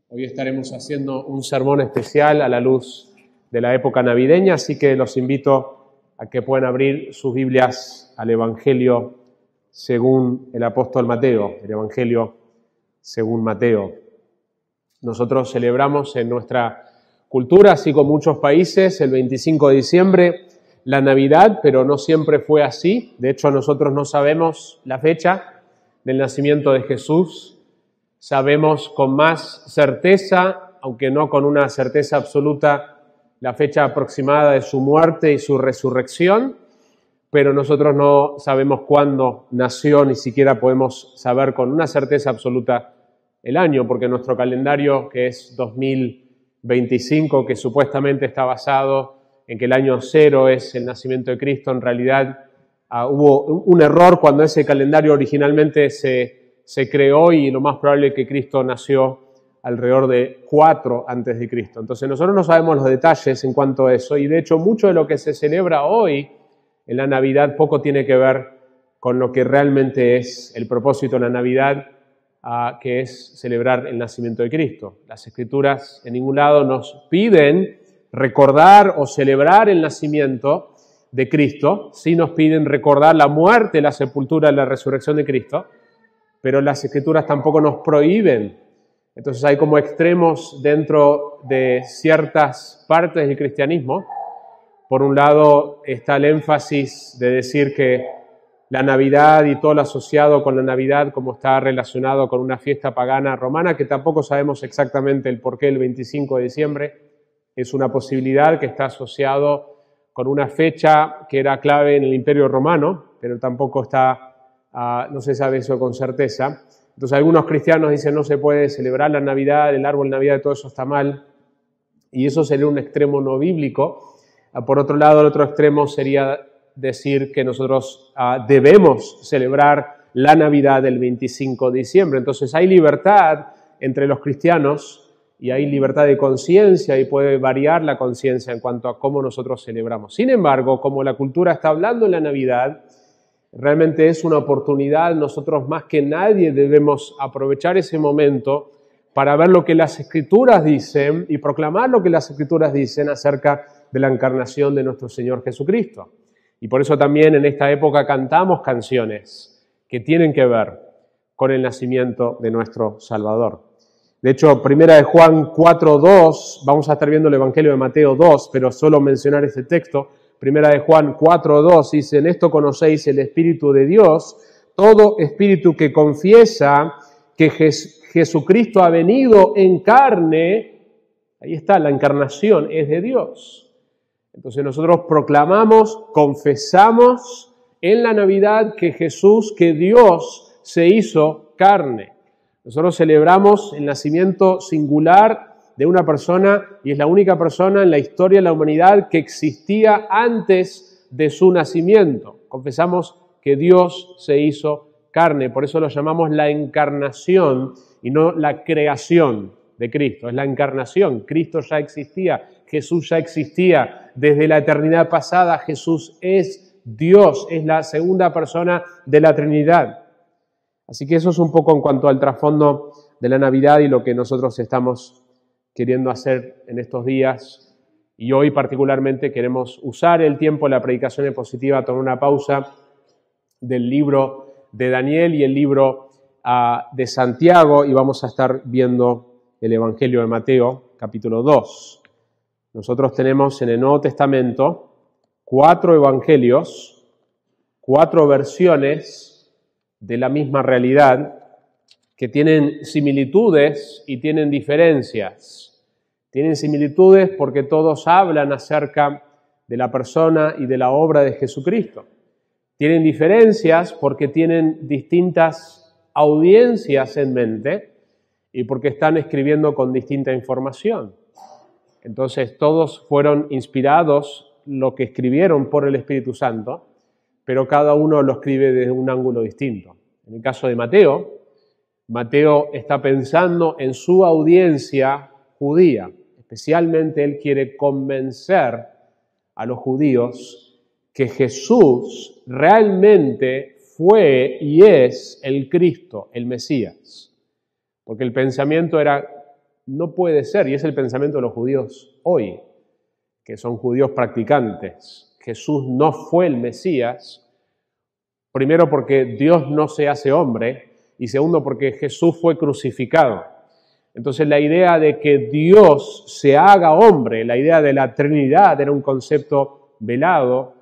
Hoy estaremos haciendo un sermón especial a la luz de la época navideña, así que los invito a que puedan abrir sus Biblias al Evangelio según el apóstol Mateo, el Evangelio según Mateo. Nosotros celebramos en nuestra cultura, así como muchos países, el 25 de diciembre, la Navidad, pero no siempre fue así. De hecho, nosotros no sabemos la fecha del nacimiento de Jesús. Sabemos con más certeza, aunque no con una certeza absoluta, la fecha aproximada de su muerte y su resurrección, pero nosotros no sabemos cuándo nació, ni siquiera podemos saber con una certeza absoluta el año, porque nuestro calendario, que es 2025, que supuestamente está basado en que el año 0 es el nacimiento de Cristo, en realidad hubo un error cuando ese calendario originalmente se creó y lo más probable es que Cristo nació alrededor de 4 antes de Cristo. Entonces nosotros no sabemos los detalles en cuanto a eso y de hecho mucho de lo que se celebra hoy en la Navidad poco tiene que ver con lo que realmente es el propósito de la Navidad, que es celebrar el nacimiento de Cristo. Las Escrituras en ningún lado nos piden recordar o celebrar el nacimiento de Cristo, sí nos piden recordar la muerte, la sepultura y la resurrección de Cristo, pero las Escrituras tampoco nos prohíben. Entonces hay como extremos dentro de ciertas partes del cristianismo. Por un lado está el énfasis de decir que la Navidad y todo lo asociado con la Navidad como está relacionado con una fiesta pagana romana, que tampoco sabemos exactamente el porqué el 25 de diciembre, es una posibilidad que está asociado con una fecha que era clave en el Imperio Romano, pero tampoco está... no se sabe eso con certeza. Entonces algunos cristianos dicen no se puede celebrar la Navidad, el árbol de Navidad, todo eso está mal. Y eso sería un extremo no bíblico. Por otro lado, el otro extremo sería decir que nosotros debemos celebrar la Navidad del 25 de diciembre. Entonces hay libertad entre los cristianos y hay libertad de conciencia y puede variar la conciencia en cuanto a cómo nosotros celebramos. Sin embargo, como la cultura está hablando en la Navidad, realmente es una oportunidad, nosotros más que nadie debemos aprovechar ese momento para ver lo que las Escrituras dicen y proclamar lo que las Escrituras dicen acerca de la encarnación de nuestro Señor Jesucristo. Y por eso también en esta época cantamos canciones que tienen que ver con el nacimiento de nuestro Salvador. De hecho, 1 de Juan 4:2, vamos a estar viendo el Evangelio de Mateo 2, pero solo mencionar este texto. 1 de Juan 4:2 dice, en esto conocéis el Espíritu de Dios, todo espíritu que confiesa que Jesucristo ha venido en carne, ahí está, la encarnación es de Dios. Entonces nosotros proclamamos, confesamos en la Navidad que Dios se hizo carne. Nosotros celebramos el nacimiento singular de una persona y es la única persona en la historia de la humanidad que existía antes de su nacimiento. Confesamos que Dios se hizo carne, por eso lo llamamos la encarnación y no la creación de Cristo. Es la encarnación, Cristo ya existía, Jesús ya existía desde la eternidad pasada, Jesús es Dios, es la segunda persona de la Trinidad. Así que eso es un poco en cuanto al trasfondo de la Navidad y lo que nosotros estamos queriendo hacer en estos días. Y hoy particularmente queremos usar el tiempo de la predicación expositiva, tomar una pausa del libro de Daniel y el libro de Santiago y vamos a estar viendo el Evangelio de Mateo, capítulo 2. Nosotros tenemos en el Nuevo Testamento 4 evangelios, 4 versiones de la misma realidad que tienen similitudes y tienen diferencias. Tienen similitudes porque todos hablan acerca de la persona y de la obra de Jesucristo. Tienen diferencias porque tienen distintas audiencias en mente y porque están escribiendo con distinta información. Entonces todos fueron inspirados, lo que escribieron por el Espíritu Santo, pero cada uno lo escribe desde un ángulo distinto. En el caso de Mateo, Mateo está pensando en su audiencia judía. Especialmente él quiere convencer a los judíos que Jesús realmente fue y es el Cristo, el Mesías. Porque el pensamiento era no puede ser, y es el pensamiento de los judíos hoy, que son judíos practicantes. Jesús no fue el Mesías, primero porque Dios no se hace hombre, y segundo porque Jesús fue crucificado. Entonces la idea de que Dios se haga hombre, la idea de la Trinidad era un concepto velado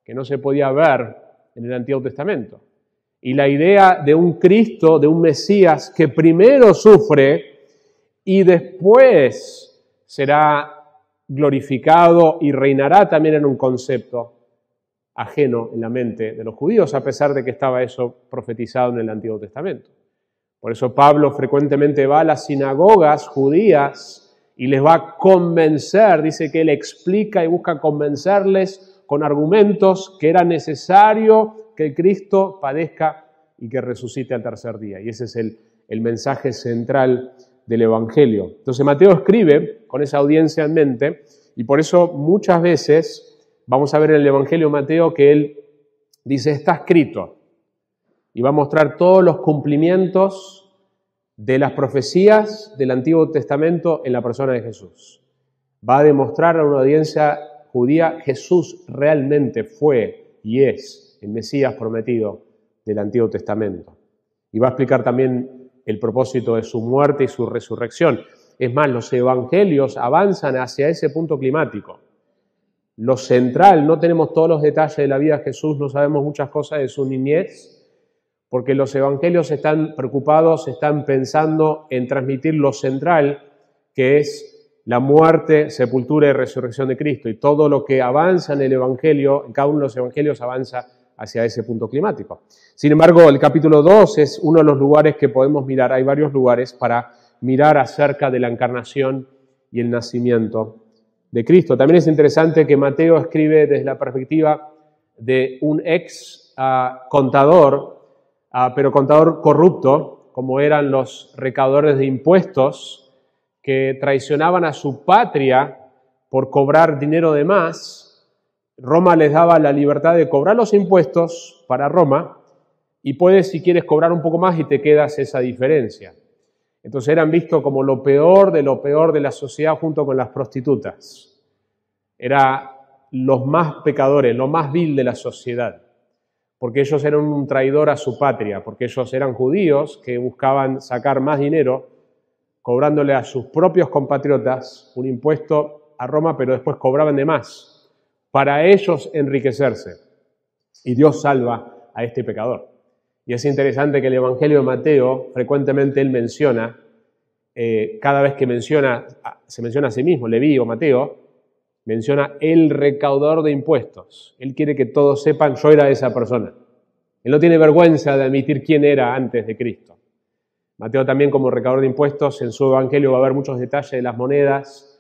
que no se podía ver en el Antiguo Testamento. Y la idea de un Cristo, de un Mesías que primero sufre y después será glorificado y reinará también en un concepto ajeno en la mente de los judíos, a pesar de que estaba eso profetizado en el Antiguo Testamento. Por eso Pablo frecuentemente va a las sinagogas judías y les va a convencer, dice que él explica y busca convencerles con argumentos que era necesario que el Cristo padezca y que resucite al tercer día. Y ese es el mensaje central del Evangelio. Entonces Mateo escribe con esa audiencia en mente y por eso muchas veces vamos a ver en el Evangelio de Mateo que él dice está escrito y va a mostrar todos los cumplimientos de las profecías del Antiguo Testamento en la persona de Jesús. Va a demostrar a una audiencia judía Jesús realmente fue y es el Mesías prometido del Antiguo Testamento. Y va a explicar también el propósito de su muerte y su resurrección. Es más, los evangelios avanzan hacia ese punto climático. Lo central, no tenemos todos los detalles de la vida de Jesús, no sabemos muchas cosas de su niñez, porque los evangelios están preocupados, están pensando en transmitir lo central, que es la muerte, sepultura y resurrección de Cristo. Y todo lo que avanza en el evangelio, en cada uno de los evangelios avanza hacia ese punto climático. Sin embargo, el capítulo 2 es uno de los lugares que podemos mirar. Hay varios lugares para mirar acerca de la encarnación y el nacimiento de Cristo. También es interesante que Mateo escribe desde la perspectiva de un ex contador, pero contador corrupto, como eran los recaudadores de impuestos que traicionaban a su patria por cobrar dinero de más. Roma les daba la libertad de cobrar los impuestos para Roma y puedes, si quieres, cobrar un poco más y te quedas esa diferencia. Entonces eran vistos como lo peor de la sociedad junto con las prostitutas. Eran los más pecadores, lo más vil de la sociedad, porque ellos eran un traidor a su patria, porque ellos eran judíos que buscaban sacar más dinero cobrándole a sus propios compatriotas un impuesto a Roma, pero después cobraban de más para ellos enriquecerse. Y Dios salva a este pecador. Y es interesante que el Evangelio de Mateo, frecuentemente él menciona, cada vez que se menciona a sí mismo, Leví o Mateo, menciona el recaudador de impuestos. Él quiere que todos sepan, yo era esa persona. Él no tiene vergüenza de admitir quién era antes de Cristo. Mateo también, como recaudador de impuestos, en su Evangelio va a haber muchos detalles de las monedas,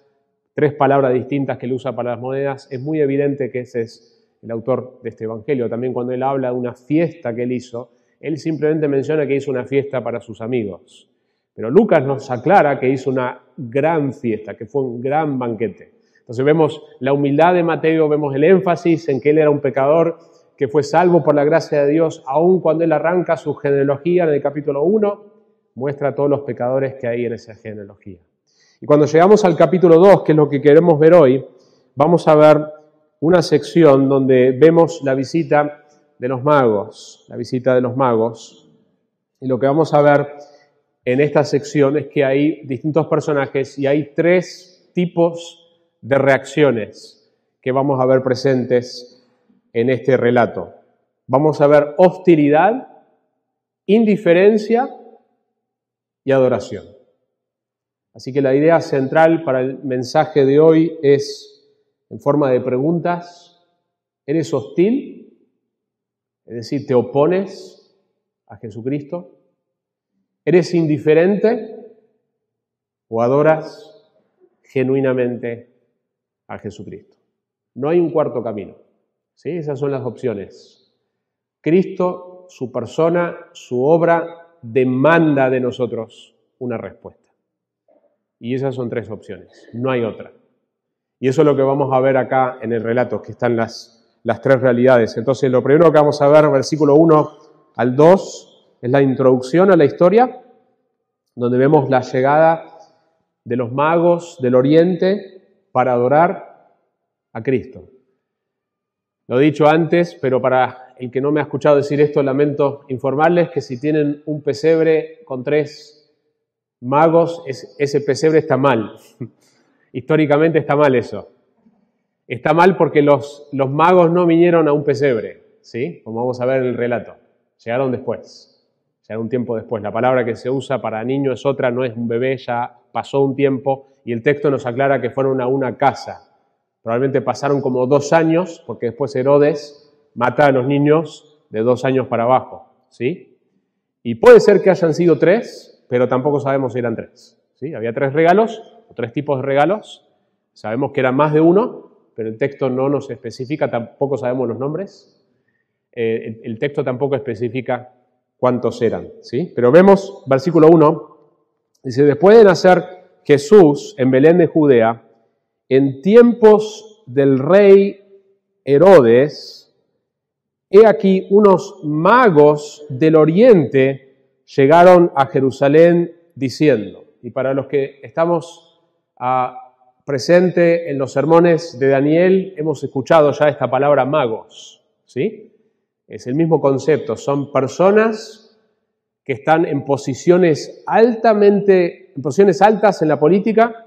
3 palabras distintas que él usa para las monedas. Es muy evidente que ese es el autor de este Evangelio. También cuando él habla de una fiesta que él hizo, él simplemente menciona que hizo una fiesta para sus amigos. Pero Lucas nos aclara que hizo una gran fiesta, que fue un gran banquete. Entonces vemos la humildad de Mateo, vemos el énfasis en que él era un pecador que fue salvo por la gracia de Dios, aun cuando él arranca su genealogía en el capítulo 1, muestra a todos los pecadores que hay en esa genealogía. Y cuando llegamos al capítulo 2, que es lo que queremos ver hoy, vamos a ver una sección donde vemos la visita de los magos, Y lo que vamos a ver en esta sección es que hay distintos personajes y hay 3 tipos de reacciones que vamos a ver presentes en este relato. Vamos a ver hostilidad, indiferencia y adoración. Así que la idea central para el mensaje de hoy es, en forma de preguntas, ¿eres hostil? Es decir, ¿te opones a Jesucristo? ¿Eres indiferente o adoras genuinamente a Jesucristo? No hay un cuarto camino, ¿sí? Esas son las opciones. Cristo, su persona, su obra, demanda de nosotros una respuesta. Y esas son 3 opciones, no hay otra. Y eso es lo que vamos a ver acá en el relato, que están las 3 realidades. Entonces, lo primero que vamos a ver, versículo 1 al 2, es la introducción a la historia, donde vemos la llegada de los magos del Oriente para adorar a Cristo. Lo he dicho antes, pero para el que no me ha escuchado decir esto, lamento informarles que si tienen un pesebre con 3 magos, ese pesebre está mal. Históricamente está mal eso. Está mal porque los magos no vinieron a un pesebre, ¿sí? Como vamos a ver en el relato. Llegaron después, llegaron un tiempo después. La palabra que se usa para niño es otra, no es un bebé, ya pasó un tiempo, y el texto nos aclara que fueron a una casa. Probablemente pasaron como 2 años, porque después Herodes mata a los niños de 2 años para abajo, ¿sí? Y puede ser que hayan sido 3, pero tampoco sabemos si eran 3, ¿sí? Había 3 regalos, o 3 tipos de regalos. Sabemos que eran más de uno, pero el texto no nos especifica, tampoco sabemos los nombres. El texto tampoco especifica cuántos eran, ¿sí? Pero vemos, versículo 1, dice, después de nacer Jesús en Belén de Judea, en tiempos del rey Herodes, he aquí unos magos del oriente llegaron a Jerusalén diciendo, y para los que estamos presentes en los sermones de Daniel, hemos escuchado ya esta palabra magos, ¿sí? Es el mismo concepto, son personas que están en posiciones altas en la política.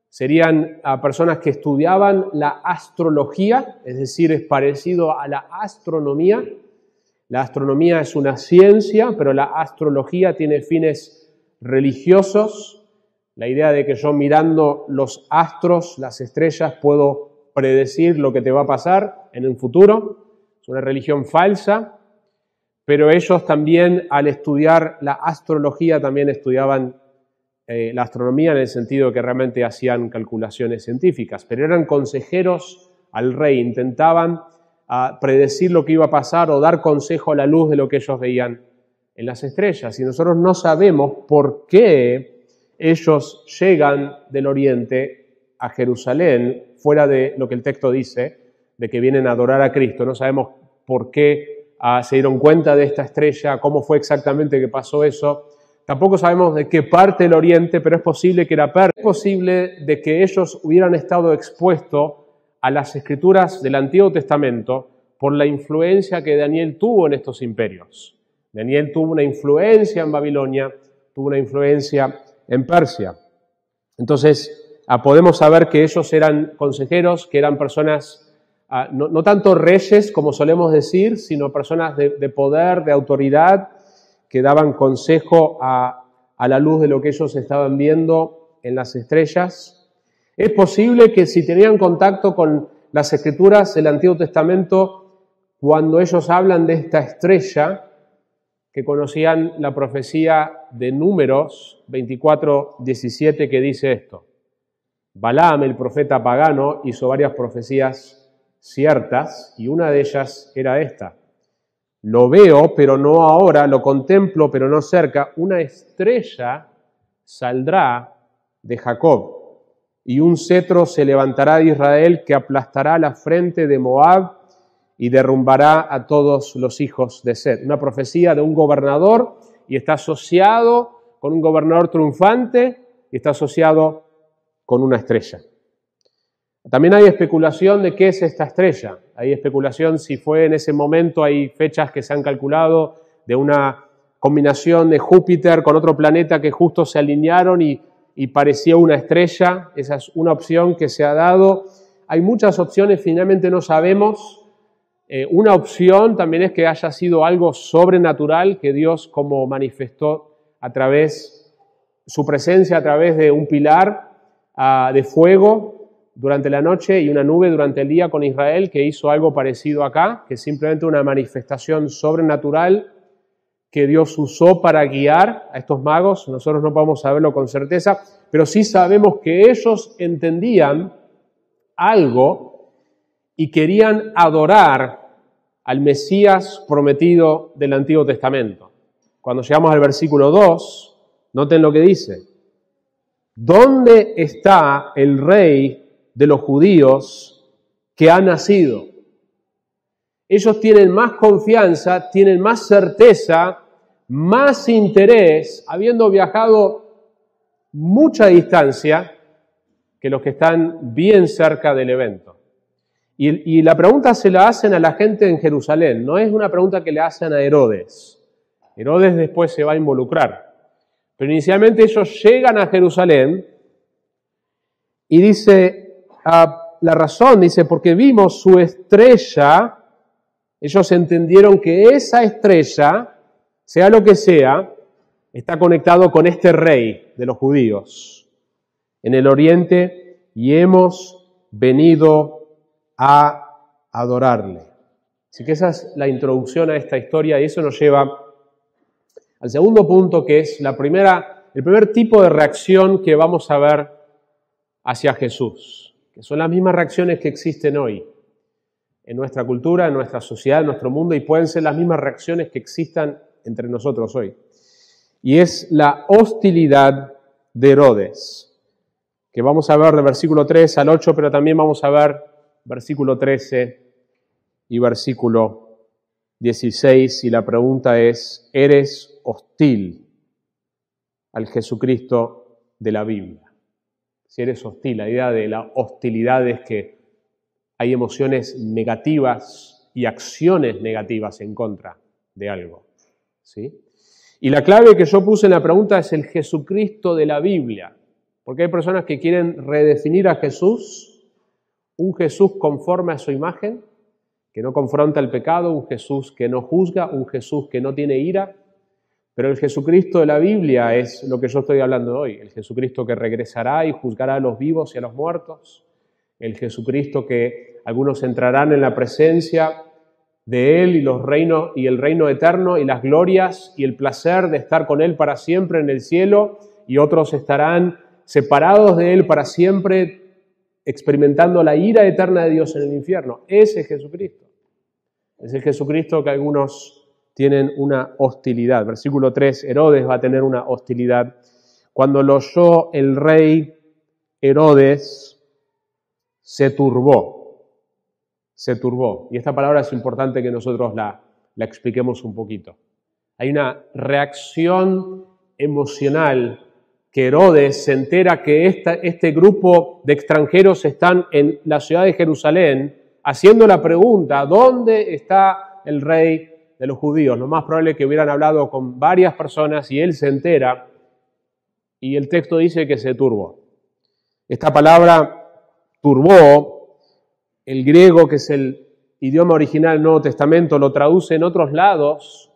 Serían personas que estudiaban la astrología, es decir, es parecido a la astronomía. La astronomía es una ciencia, pero la astrología tiene fines religiosos. La idea de que yo mirando los astros, las estrellas, puedo predecir lo que te va a pasar en el futuro. Es una religión falsa, pero ellos también, al estudiar la astrología, también estudiaban la astronomía en el sentido de que realmente hacían calculaciones científicas, pero eran consejeros al rey, intentaban predecir lo que iba a pasar o dar consejo a la luz de lo que ellos veían en las estrellas. Y nosotros no sabemos por qué ellos llegan del oriente a Jerusalén, fuera de lo que el texto dice, de que vienen a adorar a Cristo. No sabemos por qué se dieron cuenta de esta estrella, cómo fue exactamente que pasó eso. Tampoco sabemos de qué parte del oriente, pero es posible que era Persia. Es posible de que ellos hubieran estado expuestos a las escrituras del Antiguo Testamento por la influencia que Daniel tuvo en estos imperios. Daniel tuvo una influencia en Babilonia, tuvo una influencia en Persia. Entonces, podemos saber que ellos eran consejeros, que eran personas, no tanto reyes como solemos decir, sino personas de poder, de autoridad, que daban consejo a la luz de lo que ellos estaban viendo en las estrellas. Es posible que si tenían contacto con las escrituras del Antiguo Testamento, cuando ellos hablan de esta estrella, que conocían la profecía de Números 24:17 que dice esto. Balaam, el profeta pagano, hizo varias profecías ciertas y una de ellas era esta. Lo veo, pero no ahora, lo contemplo, pero no cerca. Una estrella saldrá de Jacob y un cetro se levantará de Israel que aplastará la frente de Moab y derrumbará a todos los hijos de Set. Una profecía de un gobernador y está asociado con un gobernador triunfante y está asociado con una estrella. También hay especulación de qué es esta estrella. Hay especulación si fue en ese momento, hay fechas que se han calculado de una combinación de Júpiter con otro planeta que justo se alinearon y parecía una estrella. Esa es una opción que se ha dado. Hay muchas opciones, finalmente no sabemos. Una opción también es que haya sido algo sobrenatural, que Dios como manifestó a través, su presencia a través de un pilar de fuego durante la noche y una nube durante el día con Israel, que hizo algo parecido acá, que es simplemente una manifestación sobrenatural que Dios usó para guiar a estos magos. Nosotros no podemos saberlo con certeza, pero sí sabemos que ellos entendían algo y querían adorar al Mesías prometido del Antiguo Testamento. Cuando llegamos al versículo 2, noten lo que dice. ¿Dónde está el rey de los judíos que ha nacido? Ellos tienen más confianza, tienen más certeza, más interés, habiendo viajado mucha distancia que los que están bien cerca del evento. Y la pregunta se la hacen a la gente en Jerusalén, no es una pregunta que le hacen a Herodes. Herodes después se va a involucrar. Pero inicialmente ellos llegan a Jerusalén y dice, la razón, dice, porque vimos su estrella, ellos entendieron que esa estrella, sea lo que sea, está conectado con este rey de los judíos en el oriente y hemos venido a adorarle. Así que esa es la introducción a esta historia y eso nos lleva al segundo punto, que es el primer tipo de reacción que vamos a ver hacia Jesús, que son las mismas reacciones que existen hoy en nuestra cultura, en nuestra sociedad, en nuestro mundo, y pueden ser las mismas reacciones que existan entre nosotros hoy. Y es la hostilidad de Herodes, que vamos a ver de versículo 3 al 8, pero también vamos a ver versículo 13 y versículo 16, y la pregunta es, ¿eres hostil al Jesucristo de la Biblia? Si eres hostil, la idea de la hostilidad es que hay emociones negativas y acciones negativas en contra de algo, ¿sí? Y la clave que yo puse en la pregunta es el Jesucristo de la Biblia, porque hay personas que quieren redefinir a Jesús, un Jesús conforme a su imagen, que no confronta el pecado, un Jesús que no juzga, un Jesús que no tiene ira, pero el Jesucristo de la Biblia es lo que yo estoy hablando hoy, el Jesucristo que regresará y juzgará a los vivos y a los muertos, el Jesucristo que algunos entrarán en la presencia de Él y el reino eterno y las glorias y el placer de estar con Él para siempre en el cielo, y otros estarán separados de Él para siempre, experimentando la ira eterna de Dios en el infierno. Ese es Jesucristo. Es el Jesucristo que algunos tienen una hostilidad. Versículo 3, Herodes va a tener una hostilidad. Cuando lo oyó el rey Herodes, se turbó. Se turbó. Y esta palabra es importante que nosotros la expliquemos un poquito. Hay una reacción emocional que Herodes se entera que este grupo de extranjeros están en la ciudad de Jerusalén haciendo la pregunta, ¿dónde está el rey de los judíos? Lo más probable es que hubieran hablado con varias personas y él se entera y el texto dice que se turbó. Esta palabra turbó, el griego, que es el idioma original del Nuevo Testamento, lo traduce en otros lados,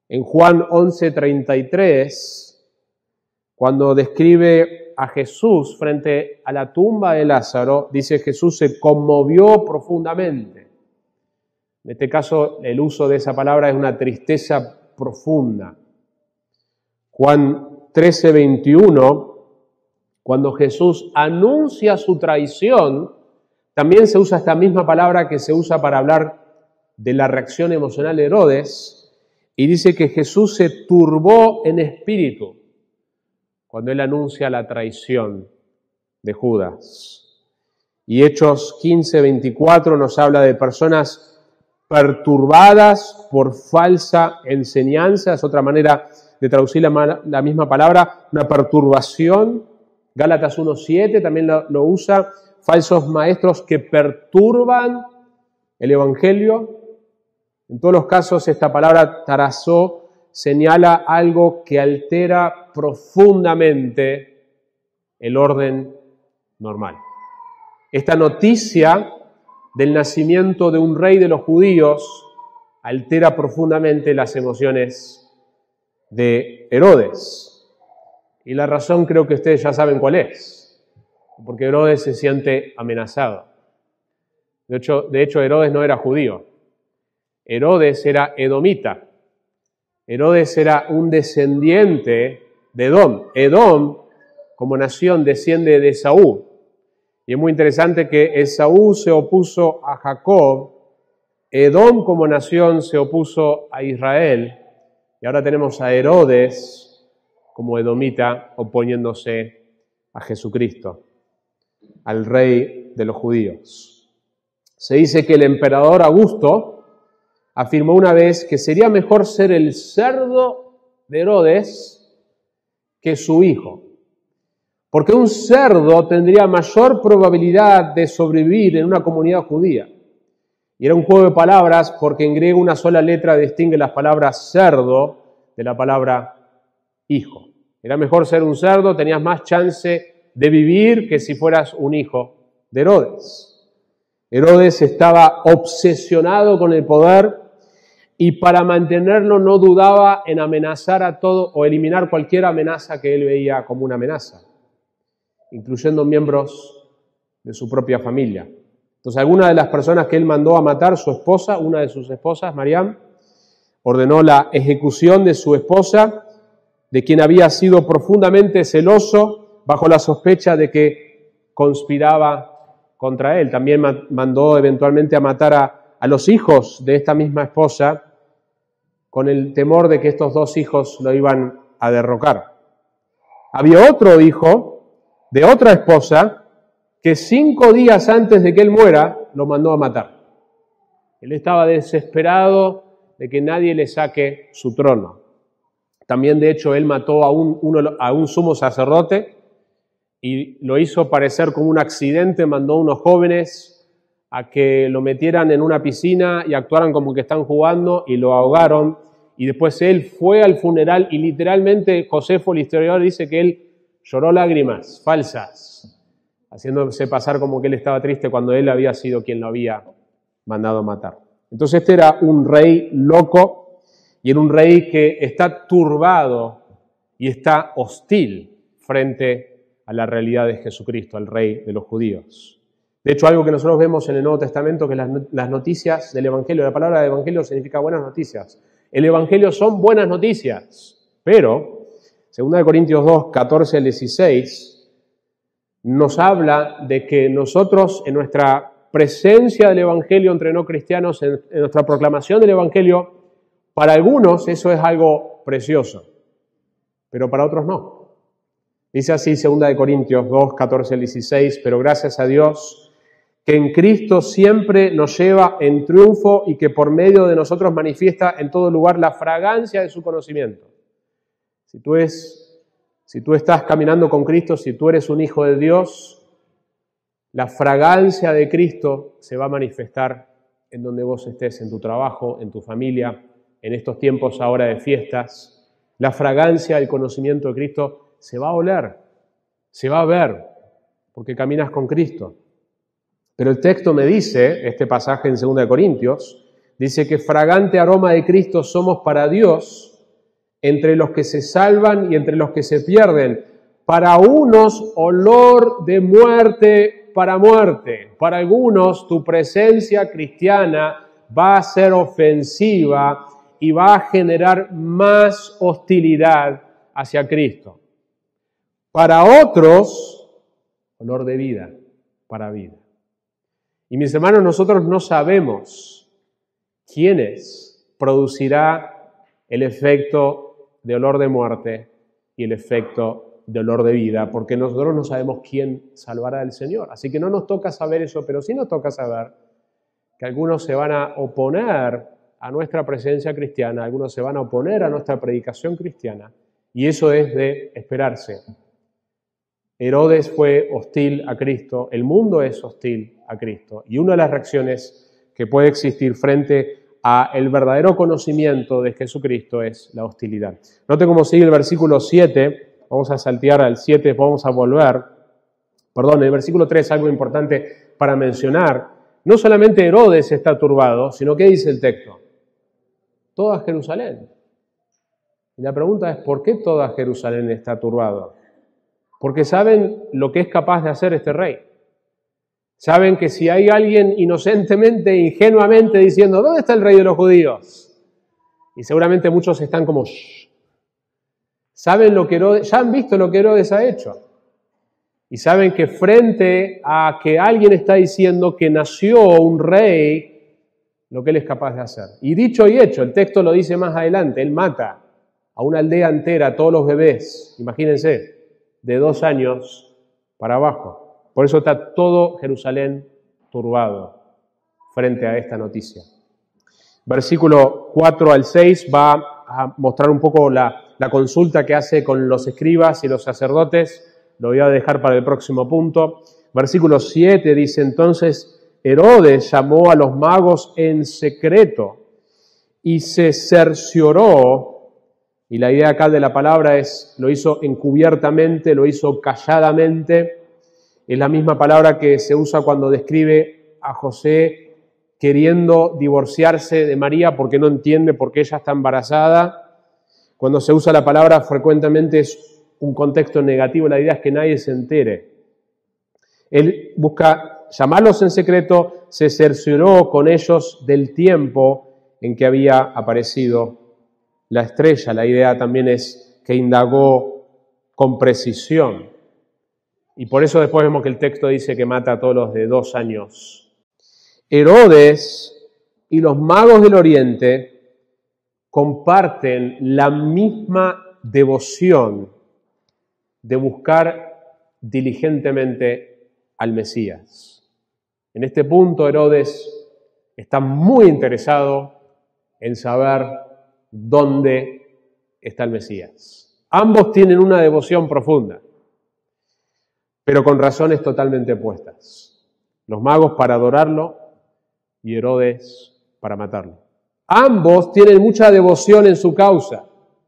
en Juan 11:33, cuando describe a Jesús frente a la tumba de Lázaro, dice Jesús se conmovió profundamente. En este caso, el uso de esa palabra es una tristeza profunda. Juan 13:21, cuando Jesús anuncia su traición, también se usa esta misma palabra que se usa para hablar de la reacción emocional de Herodes, y dice que Jesús se turbó en espíritu cuando él anuncia la traición de Judas. Y Hechos 15:24 nos habla de personas perturbadas por falsa enseñanza, es otra manera de traducir la misma palabra, una perturbación. Gálatas 1:7 también lo usa, falsos maestros que perturban el Evangelio. En todos los casos esta palabra tarazó señala algo que altera profundamente el orden normal. Esta noticia del nacimiento de un rey de los judíos altera profundamente las emociones de Herodes. Y la razón creo que ustedes ya saben cuál es. Porque Herodes se siente amenazado. De hecho, Herodes no era judío. Herodes era edomita. Herodes era un descendiente de Edom. Edom, como nación, desciende de Esaú. Y es muy interesante que Esaú se opuso a Jacob, Edom como nación se opuso a Israel, y ahora tenemos a Herodes como edomita oponiéndose a Jesucristo, al rey de los judíos. Se dice que el emperador Augusto afirmó una vez que sería mejor ser el cerdo de Herodes que su hijo. Porque un cerdo tendría mayor probabilidad de sobrevivir en una comunidad judía. Y era un juego de palabras porque en griego una sola letra distingue las palabras cerdo de la palabra hijo. Era mejor ser un cerdo, tenías más chance de vivir que si fueras un hijo de Herodes. Herodes estaba obsesionado con el poder y para mantenerlo no dudaba en amenazar a todo o eliminar cualquier amenaza que él veía como una amenaza, incluyendo miembros de su propia familia. Entonces, alguna de las personas que él mandó a matar, su esposa, una de sus esposas, Mariam, ordenó la ejecución de su esposa, de quien había sido profundamente celoso, bajo la sospecha de que conspiraba contra él. También mandó eventualmente a matar a los hijos de esta misma esposa, con el temor de que estos dos hijos lo iban a derrocar. Había otro hijo de otra esposa que 5 días antes de que él muera, lo mandó a matar. Él estaba desesperado de que nadie le saque su trono. También, de hecho, él mató a un sumo sacerdote y lo hizo parecer como un accidente, mandó a unos jóvenes a que lo metieran en una piscina y actuaran como que están jugando y lo ahogaron. Y después él fue al funeral y literalmente Josefo, el historiador, dice que él lloró lágrimas falsas, haciéndose pasar como que él estaba triste cuando él había sido quien lo había mandado matar. Entonces este era un rey loco y era un rey que está turbado y está hostil frente a la realidad de Jesucristo, al rey de los judíos. De hecho, algo que nosotros vemos en el Nuevo Testamento, que las noticias del Evangelio, la palabra Evangelio significa buenas noticias. El Evangelio son buenas noticias, pero 2 Corintios 2, 14 al 16, nos habla de que nosotros en nuestra presencia del Evangelio entre no cristianos, en nuestra proclamación del Evangelio, para algunos eso es algo precioso, pero para otros no. Dice así 2 Corintios 2, 14 al 16, pero gracias a Dios que en Cristo siempre nos lleva en triunfo y que por medio de nosotros manifiesta en todo lugar la fragancia de su conocimiento. Si tú estás caminando con Cristo, si tú eres un hijo de Dios, la fragancia de Cristo se va a manifestar en donde vos estés, en tu trabajo, en tu familia, en estos tiempos ahora de fiestas. La fragancia del conocimiento de Cristo se va a oler, se va a ver, porque caminas con Cristo. Pero el texto me dice, este pasaje en 2 Corintios, dice que fragante aroma de Cristo somos para Dios, entre los que se salvan y entre los que se pierden. Para unos, olor de muerte para muerte. Para algunos, tu presencia cristiana va a ser ofensiva y va a generar más hostilidad hacia Cristo. Para otros, olor de vida para vida. Y mis hermanos, nosotros no sabemos quiénes producirá el efecto de olor de muerte y el efecto de olor de vida, porque nosotros no sabemos quién salvará al Señor. Así que no nos toca saber eso, pero sí nos toca saber que algunos se van a oponer a nuestra presencia cristiana, algunos se van a oponer a nuestra predicación cristiana, y eso es de esperarse. Herodes fue hostil a Cristo, el mundo es hostil a Cristo, y una de las reacciones que puede existir frente a el verdadero conocimiento de Jesucristo es la hostilidad. Note cómo sigue el versículo 7, vamos a saltear al 7, vamos a volver. Perdón, el versículo 3 algo importante para mencionar. No solamente Herodes está turbado, sino que dice el texto, toda Jerusalén. Y la pregunta es, ¿por qué toda Jerusalén está turbado? Porque saben lo que es capaz de hacer este rey. Saben que si hay alguien inocentemente, ingenuamente diciendo, ¿dónde está el rey de los judíos? Y seguramente muchos están como, shh. Saben lo que Herodes, ya han visto lo que Herodes ha hecho. Y saben que frente a que alguien está diciendo que nació un rey, lo que él es capaz de hacer. Y dicho y hecho, el texto lo dice más adelante, él mata a una aldea entera, a todos los bebés, imagínense, de 2 años para abajo. Por eso está todo Jerusalén turbado frente a esta noticia. Versículo 4 al 6 va a mostrar un poco la consulta que hace con los escribas y los sacerdotes. lo voy a dejar para el próximo punto. Versículo 7 dice, entonces Herodes llamó a los magos en secreto y se cercioró, y la idea acá de la palabra es, lo hizo encubiertamente, lo hizo calladamente, es la misma palabra que se usa cuando describe a José queriendo divorciarse de María porque no entiende por qué ella está embarazada. Cuando se usa la palabra frecuentemente es un contexto negativo, la idea es que nadie se entere. Él busca llamarlos en secreto, se cercioró con ellos del tiempo en que había aparecido la estrella. La idea también es que indagó con precisión. Y por eso después vemos que el texto dice que mata a todos los de 2 años. Herodes y los magos del Oriente comparten la misma devoción de buscar diligentemente al Mesías. En este punto Herodes está muy interesado en saber dónde está el Mesías. Ambos tienen una devoción profunda, pero con razones totalmente opuestas. Los magos para adorarlo y Herodes para matarlo. Ambos tienen mucha devoción en su causa.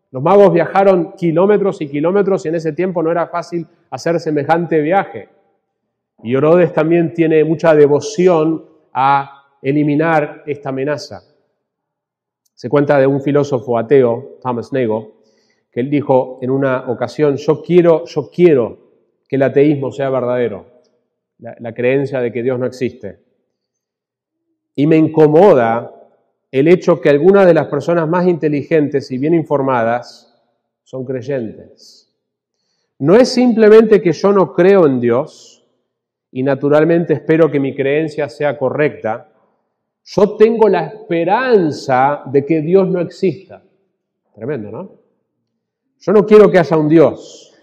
Los magos viajaron kilómetros y kilómetros y en ese tiempo no era fácil hacer semejante viaje. Y Herodes también tiene mucha devoción a eliminar esta amenaza. Se cuenta de un filósofo ateo, Thomas Nagel, que él dijo en una ocasión, yo quiero que el ateísmo sea verdadero, la creencia de que Dios no existe. Y me incomoda el hecho que algunas de las personas más inteligentes y bien informadas son creyentes. No es simplemente que yo no creo en Dios y naturalmente espero que mi creencia sea correcta. Yo tengo la esperanza de que Dios no exista. Tremendo, ¿no? Yo no quiero que haya un Dios.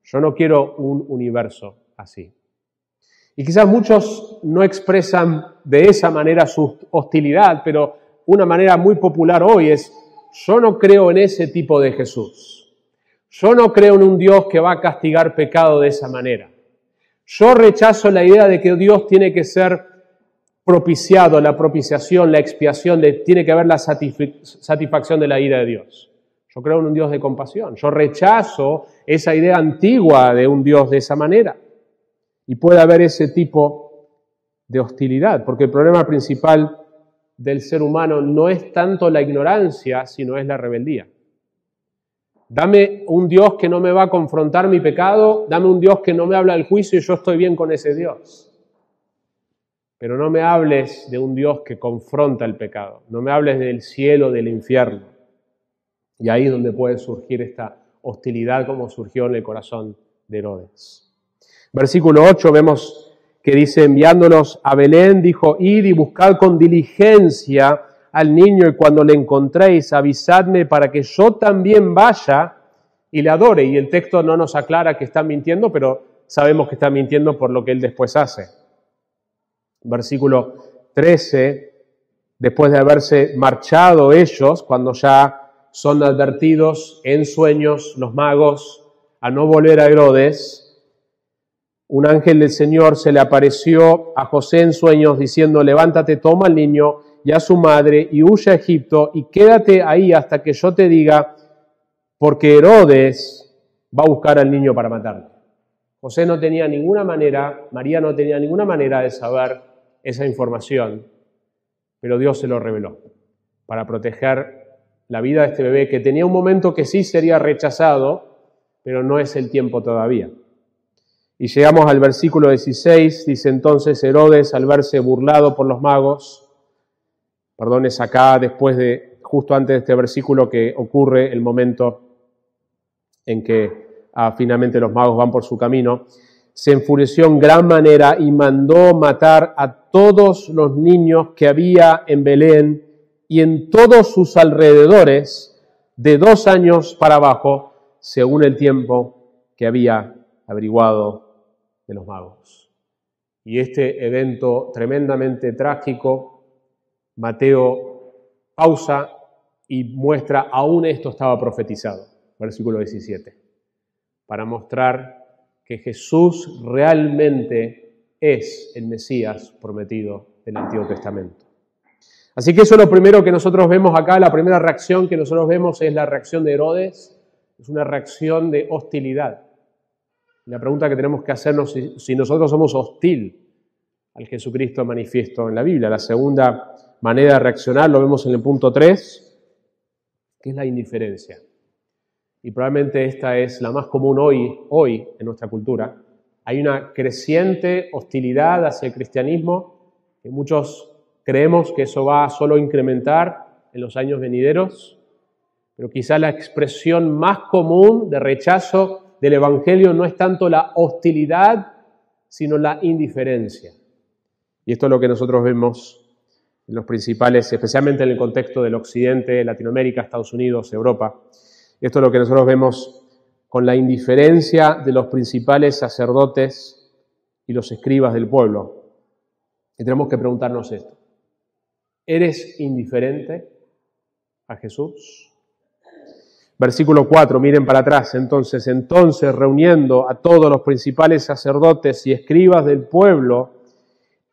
Yo no quiero un universo así. Y quizás muchos no expresan de esa manera su hostilidad, pero una manera muy popular hoy es, yo no creo en ese tipo de Jesús. Yo no creo en un Dios que va a castigar pecado de esa manera. Yo rechazo la idea de que Dios tiene que ser propiciado, la propiciación, la expiación, tiene que haber la satisfacción de la ira de Dios. Yo creo en un Dios de compasión. Yo rechazo esa idea antigua de un Dios de esa manera. Y puede haber ese tipo de hostilidad, porque el problema principal del ser humano no es tanto la ignorancia, sino es la rebeldía. Dame un Dios que no me va a confrontar mi pecado, dame un Dios que no me habla del juicio y yo estoy bien con ese Dios. Pero no me hables de un Dios que confronta el pecado, no me hables del cielo, del infierno. Y ahí es donde puede surgir esta hostilidad como surgió en el corazón de Herodes. Versículo 8 vemos que dice, enviándolos a Belén, dijo, id y buscad con diligencia al niño y cuando le encontréis, avisadme para que yo también vaya y le adore. Y el texto no nos aclara que está mintiendo, pero sabemos que está mintiendo por lo que él después hace. Versículo 13, después de haberse marchado ellos, cuando ya son advertidos en sueños los magos a no volver a Herodes, un ángel del Señor se le apareció a José en sueños diciendo, levántate, toma al niño y a su madre y huye a Egipto y quédate ahí hasta que yo te diga, porque Herodes va a buscar al niño para matarlo. José no tenía ninguna manera, María no tenía ninguna manera de saber esa información, pero Dios se lo reveló para proteger la vida de este bebé que tenía un momento que sí sería rechazado, pero no es el tiempo todavía. Y llegamos al versículo 16, dice entonces Herodes al verse burlado por los magos, es acá después de, justo antes de este versículo que ocurre el momento en que finalmente los magos van por su camino, se enfureció en gran manera y mandó matar a todos los niños que había en Belén y en todos sus alrededores de 2 años para abajo, según el tiempo que había averiguado de los magos. Y este evento tremendamente trágico, Mateo pausa y muestra, aún esto estaba profetizado, versículo 17, para mostrar que Jesús realmente es el Mesías prometido del Antiguo Testamento. Así que eso es lo primero que nosotros vemos acá. La primera reacción que nosotros vemos es la reacción de Herodes. Es una reacción de hostilidad. La pregunta que tenemos que hacernos es si nosotros somos hostil al Jesucristo manifiesto en la Biblia. La segunda manera de reaccionar lo vemos en el punto 3, que es la indiferencia. Y probablemente esta es la más común hoy en nuestra cultura. Hay una creciente hostilidad hacia el cristianismo, que muchos creemos que eso va solo a incrementar en los años venideros, pero quizá la expresión más común de rechazo del Evangelio no es tanto la hostilidad, sino la indiferencia. Y esto es lo que nosotros vemos en los principales, especialmente en el contexto del Occidente, Latinoamérica, Estados Unidos, Europa. Esto es lo que nosotros vemos con la indiferencia de los principales sacerdotes y los escribas del pueblo. Y tenemos que preguntarnos esto. ¿Eres indiferente a Jesús? Versículo 4, miren para atrás. Entonces, reuniendo a todos los principales sacerdotes y escribas del pueblo,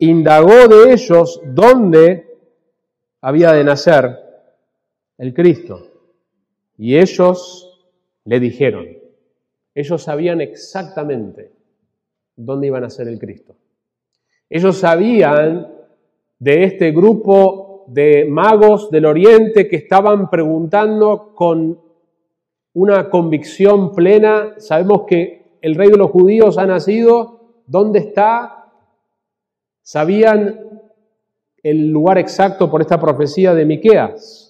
indagó de ellos dónde había de nacer el Cristo. Y ellos le dijeron, ellos sabían exactamente dónde iba a nacer el Cristo. Ellos sabían de este grupo de magos del Oriente que estaban preguntando con una convicción plena. Sabemos que el rey de los judíos ha nacido. ¿Dónde está? Sabían el lugar exacto por esta profecía de Miqueas.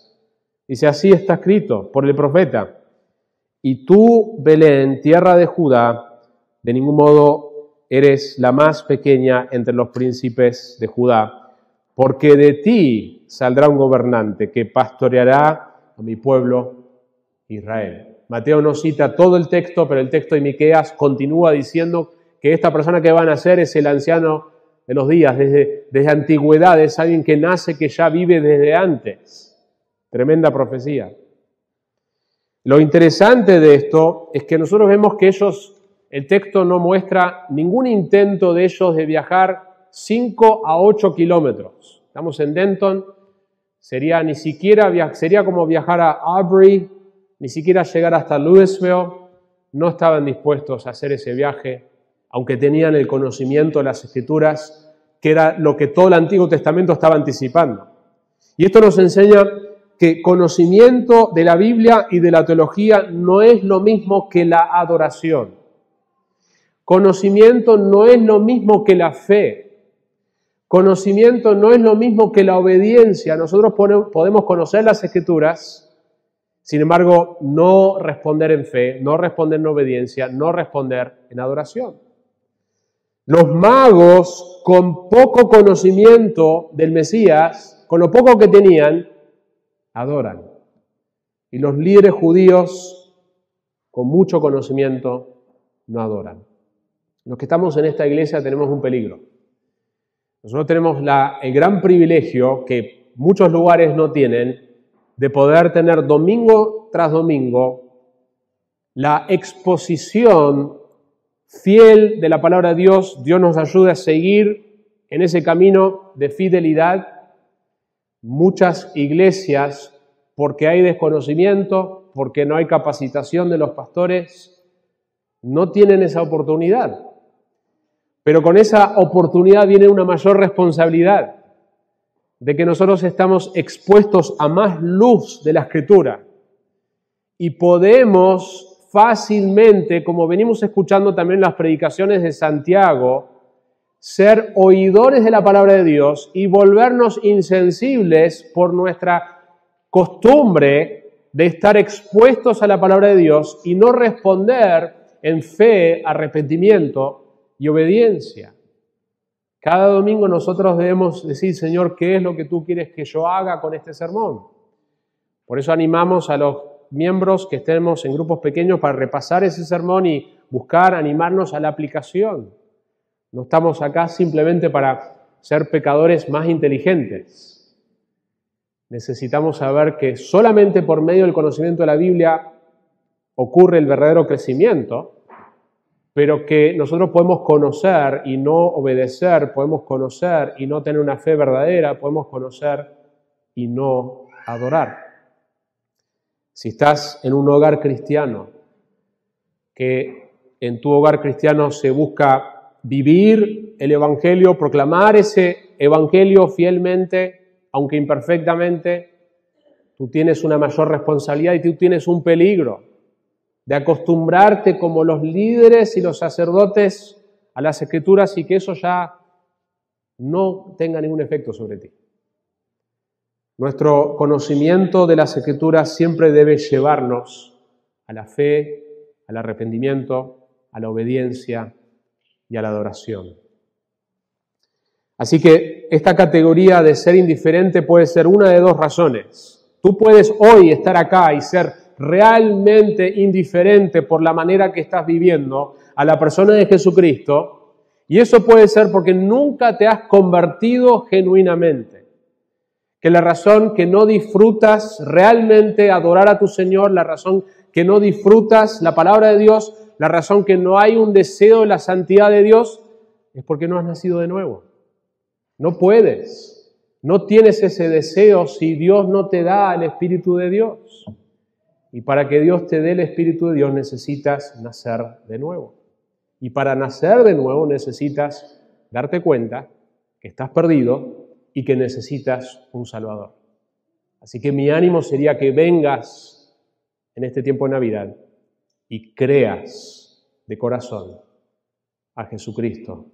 Dice, así está escrito por el profeta. Y tú, Belén, tierra de Judá, de ningún modo eres la más pequeña entre los príncipes de Judá, porque de ti saldrá un gobernante que pastoreará a mi pueblo Israel. Mateo no cita todo el texto, pero el texto de Miqueas continúa diciendo que esta persona que va a nacer es el anciano de los días, desde antigüedad, es alguien que nace, que ya vive desde antes. Tremenda profecía. Lo interesante de esto es que nosotros vemos que el texto no muestra ningún intento de ellos de viajar 5 a 8 kilómetros. Estamos en Denton, sería como viajar a Aubrey, ni siquiera llegar hasta Louisville. No estaban dispuestos a hacer ese viaje, aunque tenían el conocimiento de las Escrituras, que era lo que todo el Antiguo Testamento estaba anticipando. Y esto nos enseña que conocimiento de la Biblia y de la teología no es lo mismo que la adoración. Conocimiento no es lo mismo que la fe. Conocimiento no es lo mismo que la obediencia. Nosotros podemos conocer las Escrituras, sin embargo, no responder en fe, no responder en obediencia, no responder en adoración. Los magos, con poco conocimiento del Mesías, con lo poco que tenían, adoran. Y los líderes judíos, con mucho conocimiento, no adoran. Los que estamos en esta iglesia tenemos un peligro. Nosotros tenemos el gran privilegio que muchos lugares no tienen, de poder tener domingo tras domingo la exposición fiel de la palabra de Dios. Dios nos ayude a seguir en ese camino de fidelidad. Muchas iglesias, porque hay desconocimiento, porque no hay capacitación de los pastores, no tienen esa oportunidad. Pero con esa oportunidad viene una mayor responsabilidad de que nosotros estamos expuestos a más luz de la Escritura y podemos fácilmente, como venimos escuchando también las predicaciones de Santiago, ser oidores de la palabra de Dios y volvernos insensibles por nuestra costumbre de estar expuestos a la palabra de Dios y no responder en fe, arrepentimiento y obediencia. Cada domingo nosotros debemos decir, Señor, ¿qué es lo que tú quieres que yo haga con este sermón? Por eso animamos a los miembros que estemos en grupos pequeños para repasar ese sermón y buscar animarnos a la aplicación. No estamos acá simplemente para ser pecadores más inteligentes. Necesitamos saber que solamente por medio del conocimiento de la Biblia ocurre el verdadero crecimiento, pero que nosotros podemos conocer y no obedecer, podemos conocer y no tener una fe verdadera, podemos conocer y no adorar. Si estás en un hogar cristiano, que en tu hogar cristiano se busca vivir el Evangelio, proclamar ese Evangelio fielmente, aunque imperfectamente, tú tienes una mayor responsabilidad y tú tienes un peligro de acostumbrarte como los líderes y los sacerdotes a las Escrituras y que eso ya no tenga ningún efecto sobre ti. Nuestro conocimiento de las Escrituras siempre debe llevarnos a la fe, al arrepentimiento, a la obediencia y a la adoración. Así que esta categoría de ser indiferente puede ser una de dos razones. Tú puedes hoy estar acá y ser realmente indiferente por la manera que estás viviendo a la persona de Jesucristo, y eso puede ser porque nunca te has convertido genuinamente. Que la razón que no disfrutas realmente adorar a tu Señor, la razón que no disfrutas la palabra de Dios, la razón que no hay un deseo de la santidad de Dios, es porque no has nacido de nuevo. No puedes, no tienes ese deseo si Dios no te da el Espíritu de Dios. Y para que Dios te dé el Espíritu de Dios necesitas nacer de nuevo. Y para nacer de nuevo necesitas darte cuenta que estás perdido y que necesitas un Salvador. Así que mi ánimo sería que vengas en este tiempo de Navidad y creas de corazón a Jesucristo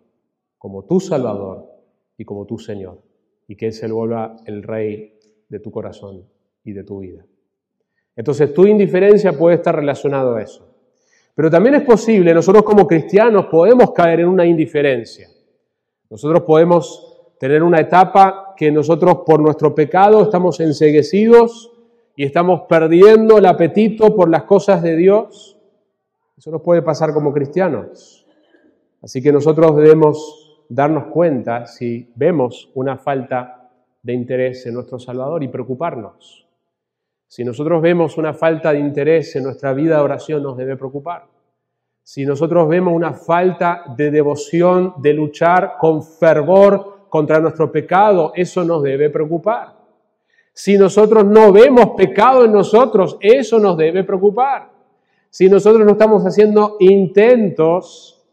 como tu Salvador y como tu Señor, y que Él se vuelva el Rey de tu corazón y de tu vida. Entonces tu indiferencia puede estar relacionada a eso. Pero también es posible, nosotros como cristianos podemos caer en una indiferencia. Nosotros podemos tener una etapa que nosotros por nuestro pecado estamos enceguecidos y estamos perdiendo el apetito por las cosas de Dios. Eso nos puede pasar como cristianos. Así que nosotros debemos darnos cuenta si vemos una falta de interés en nuestro Salvador y preocuparnos. Si nosotros vemos una falta de interés en nuestra vida de oración, nos debe preocupar. Si nosotros vemos una falta de devoción, de luchar con fervor contra nuestro pecado, eso nos debe preocupar. Si nosotros no vemos pecado en nosotros, eso nos debe preocupar. Si nosotros no estamos haciendo intentos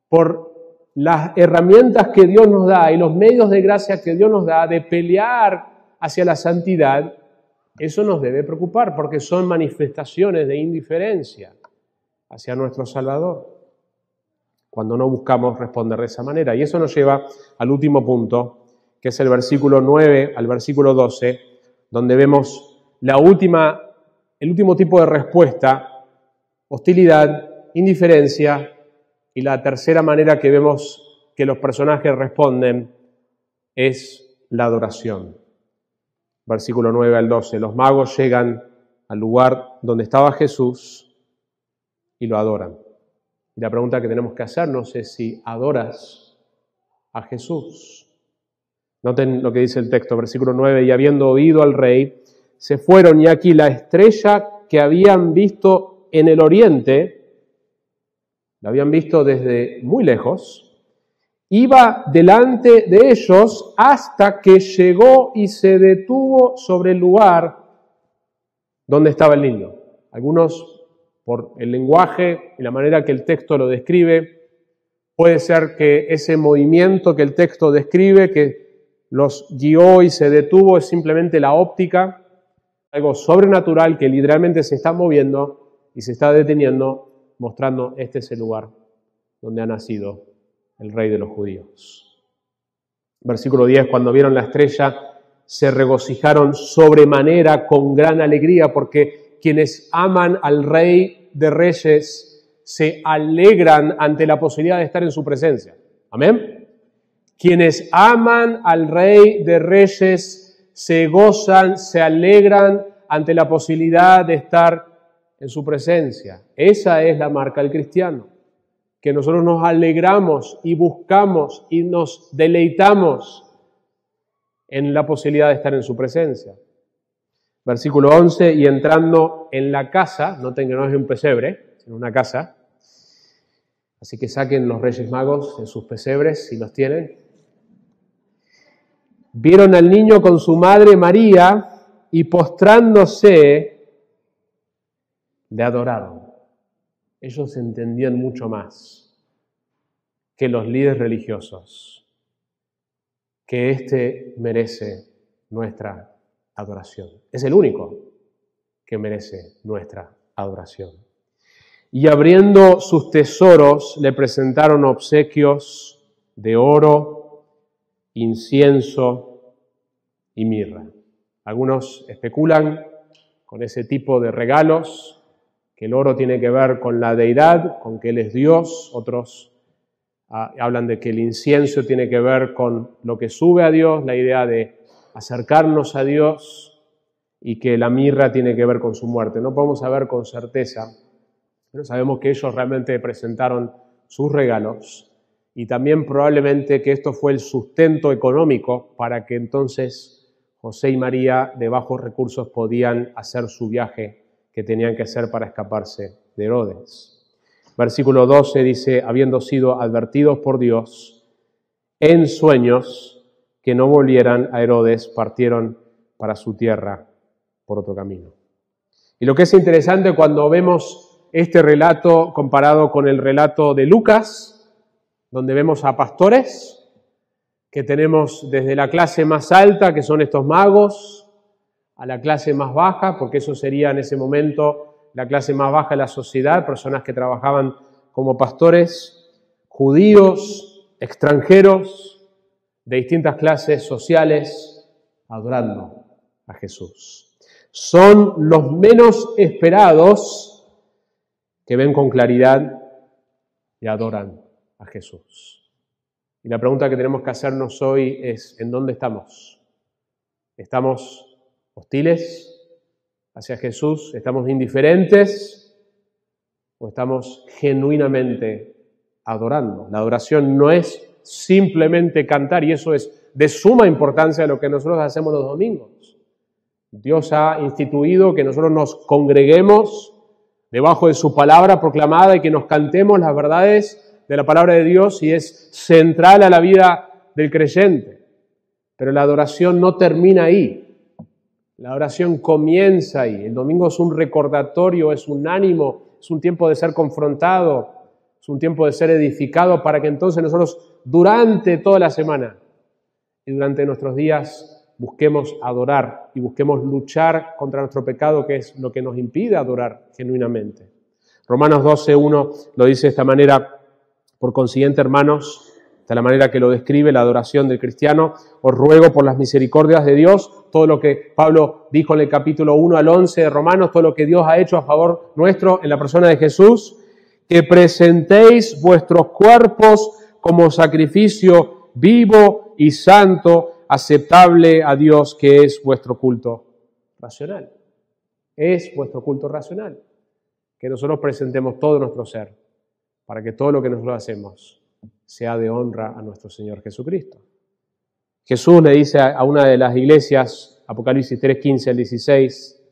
por las herramientas que Dios nos da y los medios de gracia que Dios nos da de pelear hacia la santidad, eso nos debe preocupar porque son manifestaciones de indiferencia hacia nuestro Salvador cuando no buscamos responder de esa manera. Y eso nos lleva al último punto, que es el versículo 9 al versículo 12, donde vemos el último tipo de respuesta: hostilidad, indiferencia, y la tercera manera que vemos que los personajes responden es la adoración. Versículo 9 al 12. Los magos llegan al lugar donde estaba Jesús y lo adoran. Y la pregunta que tenemos que hacernos es si adoras a Jesús. Noten lo que dice el texto, versículo 9. Y habiendo oído al rey, se fueron, y aquí la estrella que habían visto en el oriente, la habían visto desde muy lejos, iba delante de ellos hasta que llegó y se detuvo sobre el lugar donde estaba el niño. Algunos, por el lenguaje y la manera que el texto lo describe, puede ser que ese movimiento que el texto describe, que los guió y se detuvo, es simplemente la óptica, algo sobrenatural que literalmente se está moviendo y se está deteniendo, mostrando este es el lugar donde ha nacido el Rey de los judíos. Versículo 10, cuando vieron la estrella, se regocijaron sobremanera con gran alegría, porque quienes aman al Rey de Reyes se alegran ante la posibilidad de estar en su presencia. ¿Amén? Quienes aman al Rey de Reyes se gozan, se alegran ante la posibilidad de estar en su presencia. Esa es la marca del cristiano, que nosotros nos alegramos y buscamos y nos deleitamos en la posibilidad de estar en su presencia. Versículo 11, y entrando en la casa, noten que no es un pesebre, sino una casa, Así que saquen los Reyes Magos en sus pesebres, si los tienen. Vieron al niño con su madre María y postrándose, le adoraron. Ellos entendían mucho más que los líderes religiosos, que éste merece nuestra adoración. Es el único que merece nuestra adoración. Y abriendo sus tesoros, le presentaron obsequios de oro, incienso y mirra. Algunos especulan con ese tipo de regalos, que el oro tiene que ver con la deidad, con que Él es Dios. Otros hablan de que el incienso tiene que ver con lo que sube a Dios, la idea de acercarnos a Dios, y que la mirra tiene que ver con su muerte. No podemos saber con certeza, pero sabemos que ellos realmente presentaron sus regalos y también probablemente que esto fue el sustento económico para que entonces José y María de bajos recursos podían hacer su viaje que tenían que hacer para escaparse de Herodes. Versículo 12 dice, habiendo sido advertidos por Dios en sueños que no volvieran a Herodes, partieron para su tierra por otro camino. Y lo que es interesante cuando vemos este relato comparado con el relato de Lucas, donde vemos a pastores que tenemos desde la clase más alta, que son estos magos, a la clase más baja, porque eso sería en ese momento la clase más baja de la sociedad, personas que trabajaban como pastores, judíos, extranjeros, de distintas clases sociales, adorando a Jesús. Son los menos esperados que ven con claridad y adoran a Jesús. Y la pregunta que tenemos que hacernos hoy es, ¿en dónde estamos? ¿Estamos hostiles hacia Jesús? ¿Estamos indiferentes? ¿O estamos genuinamente adorando? La adoración no es simplemente cantar, y eso es de suma importancia lo que nosotros hacemos los domingos. Dios ha instituido que nosotros nos congreguemos debajo de su palabra proclamada y que nos cantemos las verdades de la palabra de Dios, y es central a la vida del creyente. Pero la adoración no termina ahí. La adoración comienza ahí. El domingo es un recordatorio, es un ánimo, es un tiempo de ser confrontado, es un tiempo de ser edificado para que entonces nosotros durante toda la semana y durante nuestros días busquemos adorar y busquemos luchar contra nuestro pecado, que es lo que nos impide adorar genuinamente. Romanos 12:1 lo dice de esta manera: por consiguiente, hermanos, de la manera que lo describe la adoración del cristiano, os ruego por las misericordias de Dios, todo lo que Pablo dijo en el capítulo 1 al 11 de Romanos, todo lo que Dios ha hecho a favor nuestro en la persona de Jesús, que presentéis vuestros cuerpos como sacrificio vivo y santo, aceptable a Dios, que es vuestro culto racional. Es vuestro culto racional. Que nosotros presentemos todo nuestro ser para que todo lo que nosotros hacemos sea de honra a nuestro Señor Jesucristo. Jesús le dice a una de las iglesias, Apocalipsis 3:15 al 16,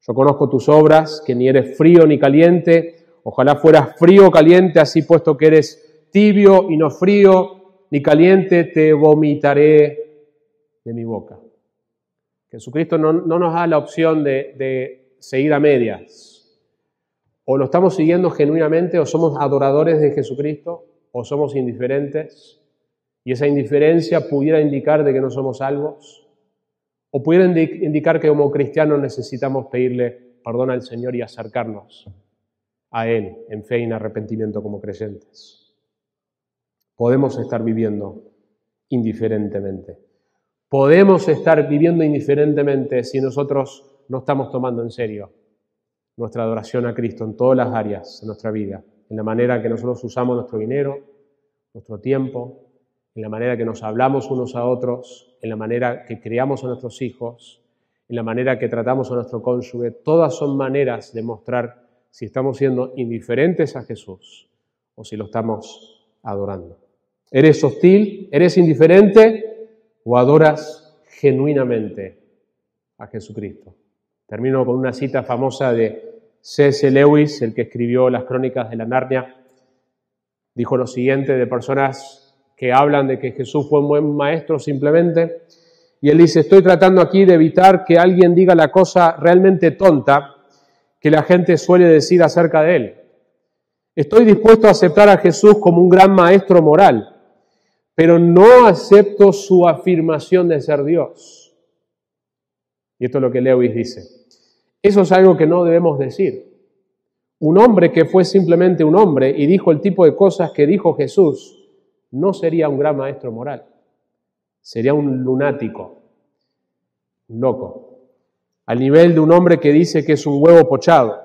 yo conozco tus obras, que ni eres frío ni caliente, ojalá fueras frío o caliente, así puesto que eres tibio y no frío ni caliente, te vomitaré de mi boca. Jesucristo no nos da la opción de seguir a medias. O lo estamos siguiendo genuinamente, o somos adoradores de Jesucristo, o somos indiferentes, y esa indiferencia pudiera indicar de que no somos salvos, o pudiera indicar que como cristianos necesitamos pedirle perdón al Señor y acercarnos a Él en fe y en arrepentimiento como creyentes. Podemos estar viviendo indiferentemente. Podemos estar viviendo indiferentemente si nosotros no estamos tomando en serio nuestra adoración a Cristo en todas las áreas de nuestra vida, en la manera que nosotros usamos nuestro dinero, nuestro tiempo, en la manera que nos hablamos unos a otros, en la manera que criamos a nuestros hijos, en la manera que tratamos a nuestro cónyuge. Todas son maneras de mostrar si estamos siendo indiferentes a Jesús o si lo estamos adorando. ¿Eres hostil? ¿Eres indiferente? ¿O adoras genuinamente a Jesucristo? Termino con una cita famosa de C.S. Lewis, el que escribió las Crónicas de la Narnia, dijo lo siguiente de personas que hablan de que Jesús fue un buen maestro simplemente. Y él dice, estoy tratando aquí de evitar que alguien diga la cosa realmente tonta que la gente suele decir acerca de él. Estoy dispuesto a aceptar a Jesús como un gran maestro moral, pero no acepto su afirmación de ser Dios. Y esto es lo que Lewis dice. Eso es algo que no debemos decir. Un hombre que fue simplemente un hombre y dijo el tipo de cosas que dijo Jesús, no sería un gran maestro moral. Sería un lunático, un loco, al nivel de un hombre que dice que es un huevo pochado.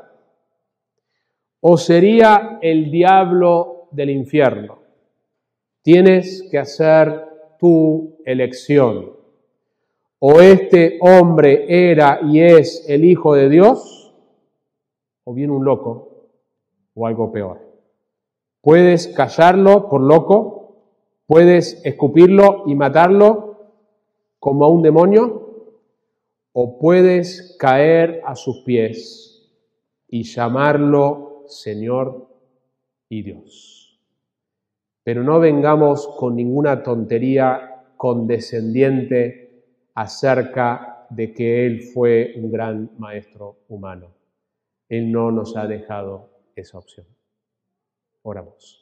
O sería el diablo del infierno. Tienes que hacer tu elección. O este hombre era y es el Hijo de Dios, o bien un loco, o algo peor. Puedes callarlo por loco, puedes escupirlo y matarlo como a un demonio, o puedes caer a sus pies y llamarlo Señor y Dios. Pero no vengamos con ninguna tontería condescendiente acerca de que Él fue un gran maestro humano. Él no nos ha dejado esa opción. Oramos.